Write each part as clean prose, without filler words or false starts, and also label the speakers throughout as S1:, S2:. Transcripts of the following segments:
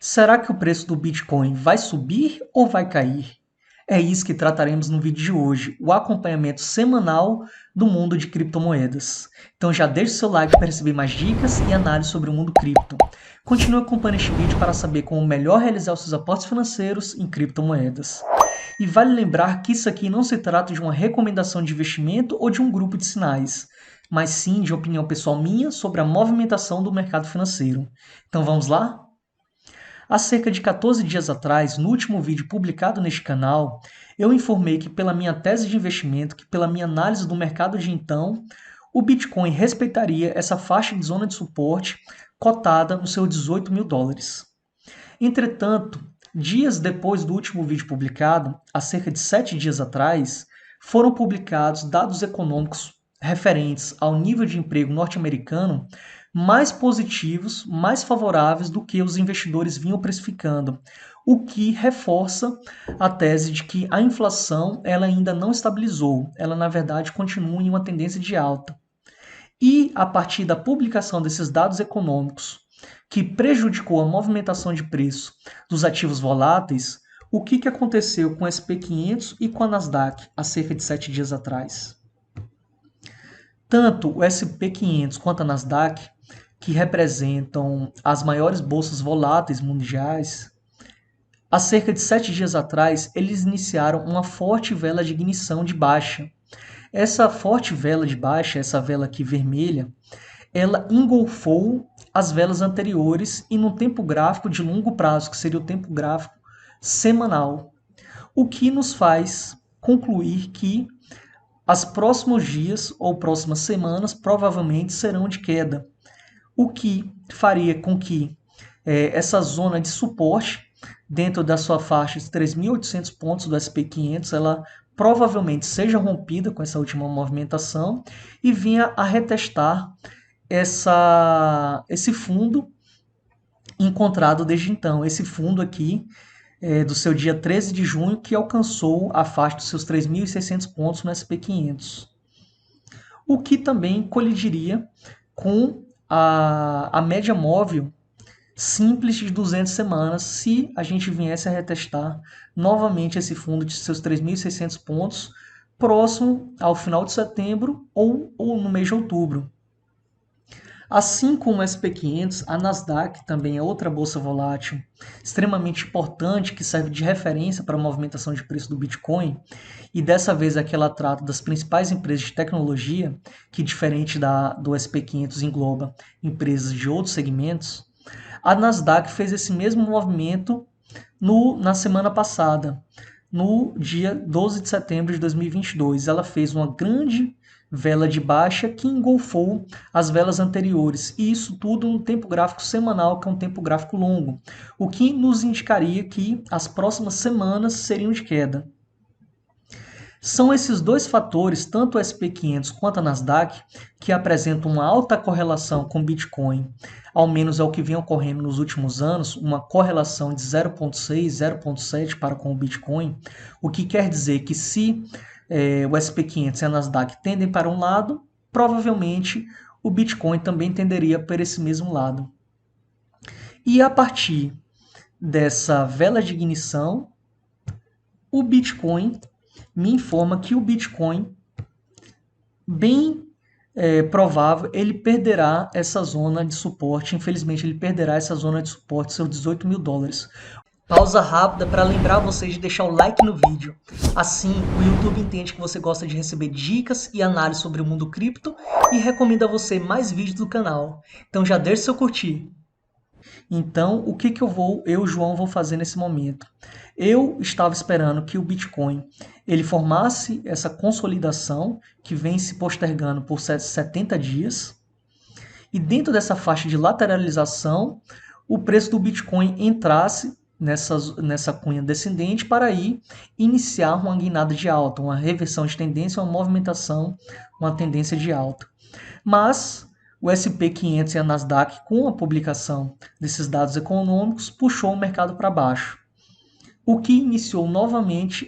S1: Será que o preço do Bitcoin vai subir ou vai cair? É isso que trataremos no vídeo de hoje, o acompanhamento semanal do mundo de criptomoedas. Então já deixe seu like para receber mais dicas e análises sobre o mundo cripto. Continue acompanhando este vídeo para saber como melhor realizar os seus aportes financeiros em criptomoedas. E vale lembrar que isso aqui não se trata de uma recomendação de investimento ou de um grupo de sinais, mas sim de opinião pessoal minha sobre a movimentação do mercado financeiro. Então vamos lá? Há cerca de 14 dias atrás, no último vídeo publicado neste canal, eu informei que pela minha tese de investimento, que pela minha análise do mercado de então, o Bitcoin respeitaria essa faixa de zona de suporte cotada nos seus 18 mil dólares. Entretanto, dias depois do último vídeo publicado, há cerca de 7 dias atrás, foram publicados dados econômicos referentes ao nível de emprego norte-americano mais positivos, mais favoráveis do que os investidores vinham precificando, o que reforça a tese de que a inflação ela ainda não estabilizou, ela na verdade continua em uma tendência de alta. E a partir da publicação desses dados econômicos, que prejudicou a movimentação de preço dos ativos voláteis, o que aconteceu com o SP500 e com a Nasdaq há cerca de 7 dias atrás? Tanto o SP500 quanto a Nasdaq, que representam as maiores bolsas voláteis mundiais, há cerca de 7 dias atrás, eles iniciaram uma forte vela de ignição de baixa. Essa forte vela de baixa, essa vela aqui vermelha, ela engolfou as velas anteriores e no tempo gráfico de longo prazo, que seria o tempo gráfico semanal, o que nos faz concluir que os próximos dias ou próximas semanas provavelmente serão de queda, o que faria com que essa zona de suporte dentro da sua faixa de 3.800 pontos do SP500, ela provavelmente seja rompida com essa última movimentação e venha a retestar esse fundo encontrado desde então. Esse fundo aqui do seu dia 13 de junho, que alcançou a faixa dos seus 3.600 pontos no SP500. O que também colidiria com a média móvel simples de 200 semanas, se a gente viesse a retestar novamente esse fundo de seus 3.600 pontos próximo ao final de setembro ou no mês de outubro. Assim como o SP500, a Nasdaq também é outra bolsa volátil extremamente importante que serve de referência para a movimentação de preço do Bitcoin, e dessa vez aqui ela trata das principais empresas de tecnologia, que diferente do SP500 engloba empresas de outros segmentos. A Nasdaq fez esse mesmo movimento na semana passada, no dia 12 de setembro de 2022. Ela fez uma grande vela de baixa que engolfou as velas anteriores, e isso tudo no tempo gráfico semanal, que é um tempo gráfico longo, o que nos indicaria que as próximas semanas seriam de queda. São esses dois fatores, tanto o SP500 quanto a Nasdaq, que apresentam uma alta correlação com o Bitcoin, ao menos é o que vem ocorrendo nos últimos anos, uma correlação de 0,6, 0,7 para com o Bitcoin, o que quer dizer que se o SP500 e a Nasdaq tendem para um lado, provavelmente o Bitcoin também tenderia para esse mesmo lado. E a partir dessa vela de ignição, o Bitcoin me informa que o Bitcoin, bem provável, ele perderá essa zona de suporte. Infelizmente, ele perderá essa zona de suporte, seus 18 mil dólares. Pausa rápida para lembrar vocês de deixar o like no vídeo. Assim, o YouTube entende que você gosta de receber dicas e análises sobre o mundo cripto e recomenda a você mais vídeos do canal. Então já deixe seu curtir. Então, o que eu, João, vou fazer nesse momento? Eu estava esperando que o Bitcoin ele formasse essa consolidação que vem se postergando por 70 dias. E dentro dessa faixa de lateralização, o preço do Bitcoin entrasse nessa cunha descendente para aí iniciar uma guinada de alta, uma reversão de tendência, uma movimentação, uma tendência de alta. Mas o SP500 e a Nasdaq, com a publicação desses dados econômicos, puxou o mercado para baixo, o que iniciou novamente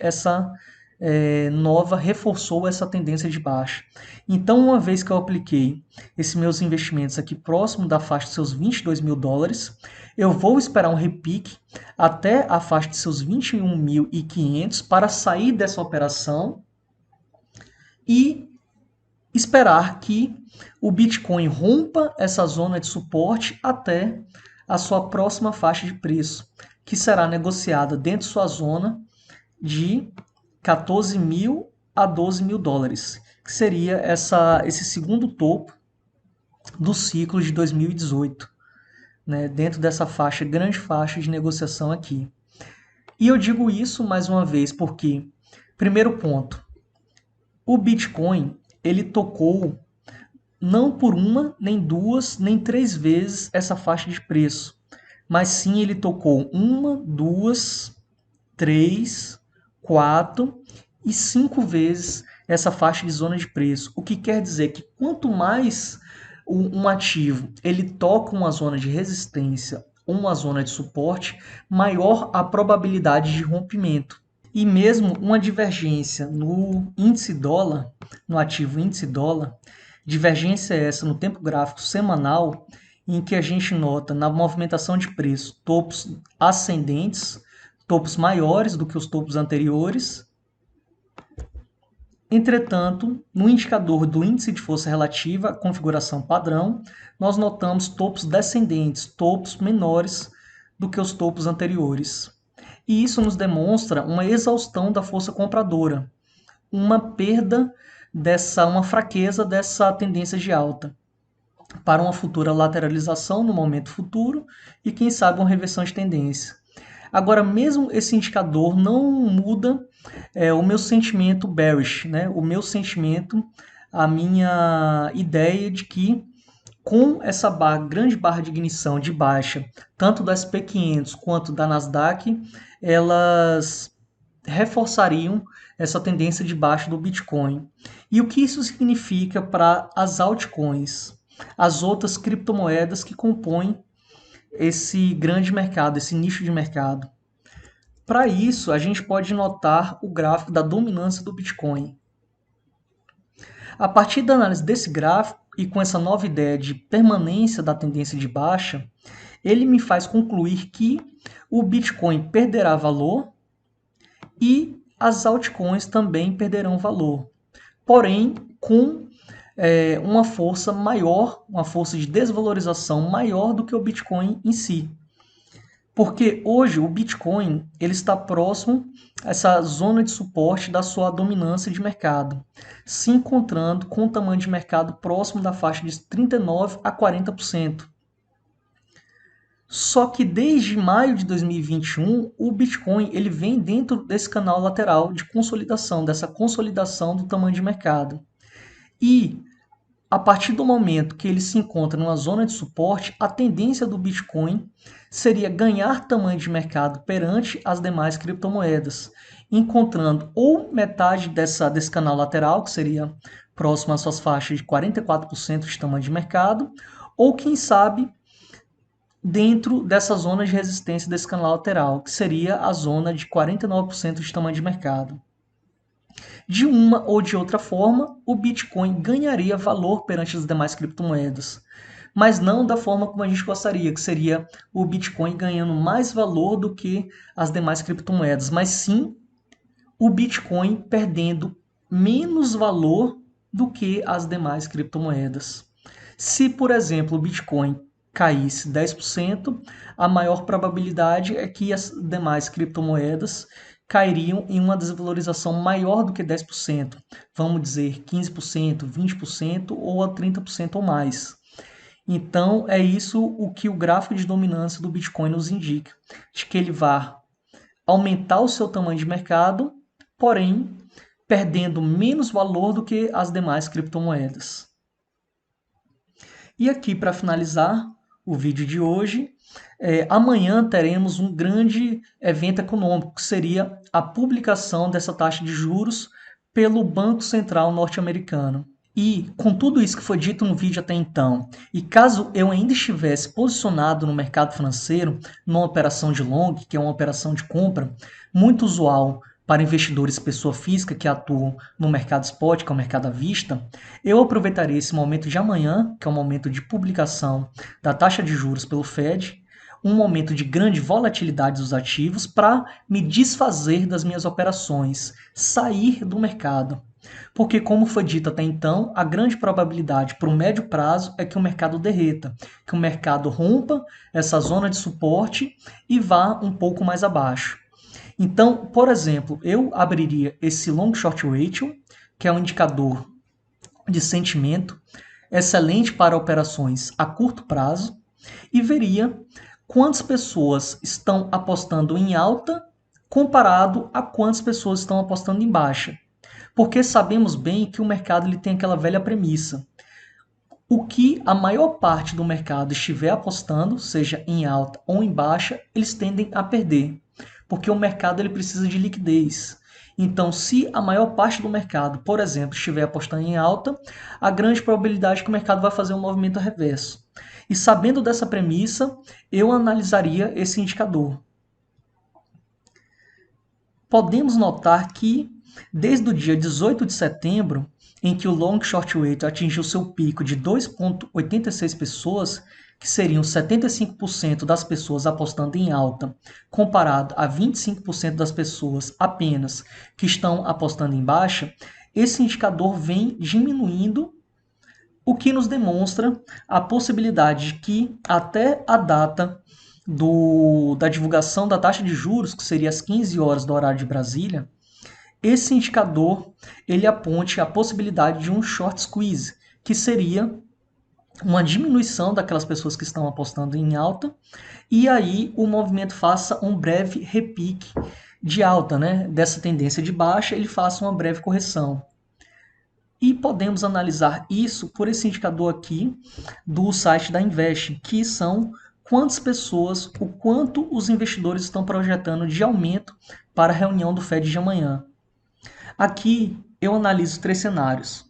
S1: nova reforçou essa tendência de baixa. Então, uma vez que eu apliquei esses meus investimentos aqui próximo da faixa de seus $22.000, eu vou esperar um repique até a faixa de seus 21.500 para sair dessa operação e esperar que o Bitcoin rompa essa zona de suporte até a sua próxima faixa de preço, que será negociada dentro de sua zona de 14.000 a $12.000, que seria esse segundo topo do ciclo de 2018, né, dentro dessa faixa, grande faixa de negociação aqui. E eu digo isso mais uma vez porque, primeiro ponto, o Bitcoin ele tocou não por uma, nem duas, nem três vezes essa faixa de preço, mas sim ele tocou uma, duas, três, 4 e 5 vezes essa faixa de zona de preço. O que quer dizer que quanto mais um ativo ele toca uma zona de resistência ou uma zona de suporte, maior a probabilidade de rompimento. E mesmo uma divergência no índice dólar, no ativo índice dólar, divergência essa no tempo gráfico semanal, em que a gente nota na movimentação de preço topos ascendentes, topos maiores do que os topos anteriores. Entretanto, no indicador do índice de força relativa, configuração padrão, nós notamos topos descendentes, topos menores do que os topos anteriores. E isso nos demonstra uma exaustão da força compradora, uma perda uma fraqueza dessa tendência de alta para uma futura lateralização no momento futuro e, quem sabe, uma reversão de tendência. Agora, mesmo esse indicador não muda o meu sentimento bearish, né? O meu sentimento, a minha ideia de que com essa grande barra de ignição de baixa, tanto do SP500 quanto da Nasdaq, elas reforçariam essa tendência de baixa do Bitcoin. E o que isso significa para as altcoins, as outras criptomoedas que compõem esse grande mercado, esse nicho de mercado? Para isso, a gente pode notar o gráfico da dominância do Bitcoin. A partir da análise desse gráfico e com essa nova ideia de permanência da tendência de baixa, ele me faz concluir que o Bitcoin perderá valor e as altcoins também perderão valor, porém com uma força maior, uma força de desvalorização maior do que o Bitcoin em si. Porque hoje o Bitcoin ele está próximo a essa zona de suporte da sua dominância de mercado, se encontrando com o tamanho de mercado próximo da faixa de 39% a 40%. Só que desde maio de 2021, o Bitcoin ele vem dentro desse canal lateral de consolidação, dessa consolidação do tamanho de mercado. E a partir do momento que ele se encontra numa zona de suporte, a tendência do Bitcoin seria ganhar tamanho de mercado perante as demais criptomoedas, encontrando ou metade desse canal lateral, que seria próximo às suas faixas de 44% de tamanho de mercado, ou quem sabe dentro dessa zona de resistência desse canal lateral, que seria a zona de 49% de tamanho de mercado. De uma ou de outra forma, o Bitcoin ganharia valor perante as demais criptomoedas, mas não da forma como a gente gostaria, que seria o Bitcoin ganhando mais valor do que as demais criptomoedas, mas sim o Bitcoin perdendo menos valor do que as demais criptomoedas. Se, por exemplo, o Bitcoin caísse 10%, a maior probabilidade é que as demais criptomoedas cairiam em uma desvalorização maior do que 10%, vamos dizer 15%, 20% ou a 30% ou mais. Então, é isso o que o gráfico de dominância do Bitcoin nos indica, de que ele vai aumentar o seu tamanho de mercado, porém, perdendo menos valor do que as demais criptomoedas. E aqui, para finalizar o vídeo de hoje, amanhã teremos um grande evento econômico, que seria a publicação dessa taxa de juros pelo Banco Central norte-americano. E com tudo isso que foi dito no vídeo até então, e caso eu ainda estivesse posicionado no mercado financeiro, numa operação de long, que é uma operação de compra, muito usual para investidores pessoa física que atuam no mercado spot, que é o mercado à vista, eu aproveitaria esse momento de amanhã, que é o momento de publicação da taxa de juros pelo Fed, um momento de grande volatilidade dos ativos, para me desfazer das minhas operações, sair do mercado. Porque, como foi dito até então, a grande probabilidade para o médio prazo é que o mercado derreta, que o mercado rompa essa zona de suporte e vá um pouco mais abaixo. Então, por exemplo, eu abriria esse long short ratio, que é um indicador de sentimento excelente para operações a curto prazo, e veria quantas pessoas estão apostando em alta comparado a quantas pessoas estão apostando em baixa. Porque sabemos bem que o mercado ele tem aquela velha premissa. O que a maior parte do mercado estiver apostando, seja em alta ou em baixa, eles tendem a perder, porque o mercado ele precisa de liquidez. Então, se a maior parte do mercado, por exemplo, estiver apostando em alta, a grande probabilidade é que o mercado vai fazer um movimento reverso. E sabendo dessa premissa, eu analisaria esse indicador. Podemos notar que, desde o dia 18 de setembro, em que o long short rate atingiu seu pico de 2,86 pessoas, que seriam 75% das pessoas apostando em alta, comparado a 25% das pessoas apenas que estão apostando em baixa, esse indicador vem diminuindo, o que nos demonstra a possibilidade de que, até a data da divulgação da taxa de juros, que seria às 15 horas do horário de Brasília, esse indicador ele aponte a possibilidade de um short squeeze, que seria uma diminuição daquelas pessoas que estão apostando em alta, e aí o movimento faça um breve repique de alta, né? Dessa tendência de baixa, ele faça uma breve correção. E podemos analisar isso por esse indicador aqui do site da Invest, que são quantas pessoas, o quanto os investidores estão projetando de aumento para a reunião do Fed de amanhã. Aqui eu analiso 3 cenários.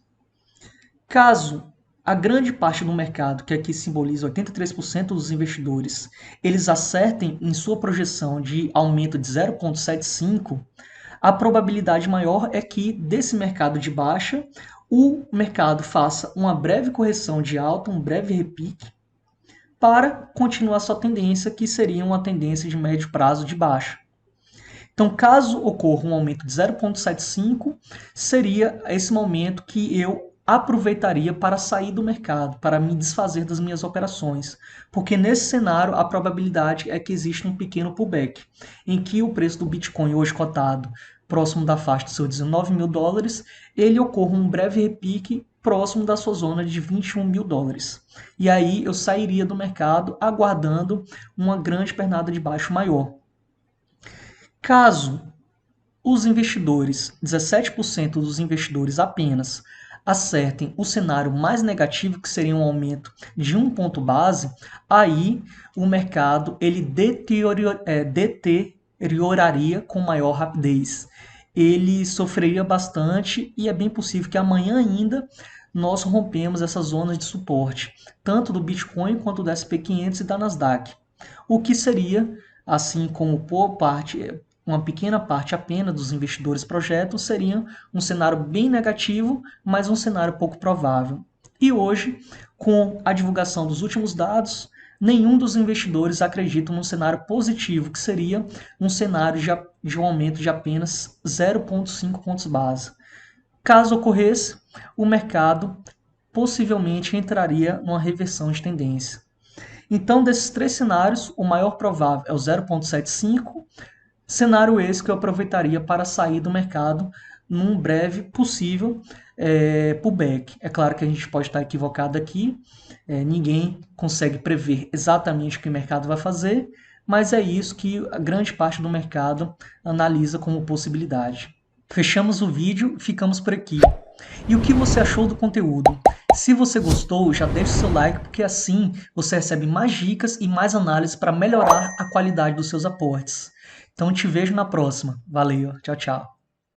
S1: Caso a grande parte do mercado, que aqui simboliza 83% dos investidores, eles acertem em sua projeção de aumento de 0,75, a probabilidade maior é que desse mercado de baixa, o mercado faça uma breve correção de alta, um breve repique, para continuar sua tendência, que seria uma tendência de médio prazo de baixa. Então, caso ocorra um aumento de 0,75, seria esse momento que eu aproveitaria para sair do mercado, para me desfazer das minhas operações. Porque nesse cenário, a probabilidade é que exista um pequeno pullback, em que o preço do Bitcoin hoje cotado próximo da faixa dos seus 19 mil dólares, ele ocorra um breve repique próximo da sua zona de 21 mil dólares. E aí eu sairia do mercado aguardando uma grande pernada de baixo maior. Caso os investidores, 17% dos investidores apenas, acertem o cenário mais negativo, que seria um aumento de 1 ponto base, aí o mercado ele deterioraria com maior rapidez. Ele sofreria bastante e é bem possível que amanhã ainda nós rompemos essas zonas de suporte, tanto do Bitcoin quanto do SP500 e da Nasdaq. O que seria, assim como por parte uma pequena parte apenas dos investidores projetam, seria um cenário bem negativo, mas um cenário pouco provável. E hoje, com a divulgação dos últimos dados, nenhum dos investidores acredita num cenário positivo, que seria um cenário de um aumento de apenas 0,5 pontos base. Caso ocorresse, o mercado possivelmente entraria numa reversão de tendência. Então, desses 3 cenários, o maior provável é o 0,75, cenário esse que eu aproveitaria para sair do mercado num breve possível pullback. É claro que a gente pode estar equivocado aqui, ninguém consegue prever exatamente o que o mercado vai fazer, mas é isso que a grande parte do mercado analisa como possibilidade. Fechamos o vídeo, ficamos por aqui. E o que você achou do conteúdo? Se você gostou, já deixe seu like, porque assim você recebe mais dicas e mais análises para melhorar a qualidade dos seus aportes. Então te vejo na próxima. Valeu, tchau, tchau.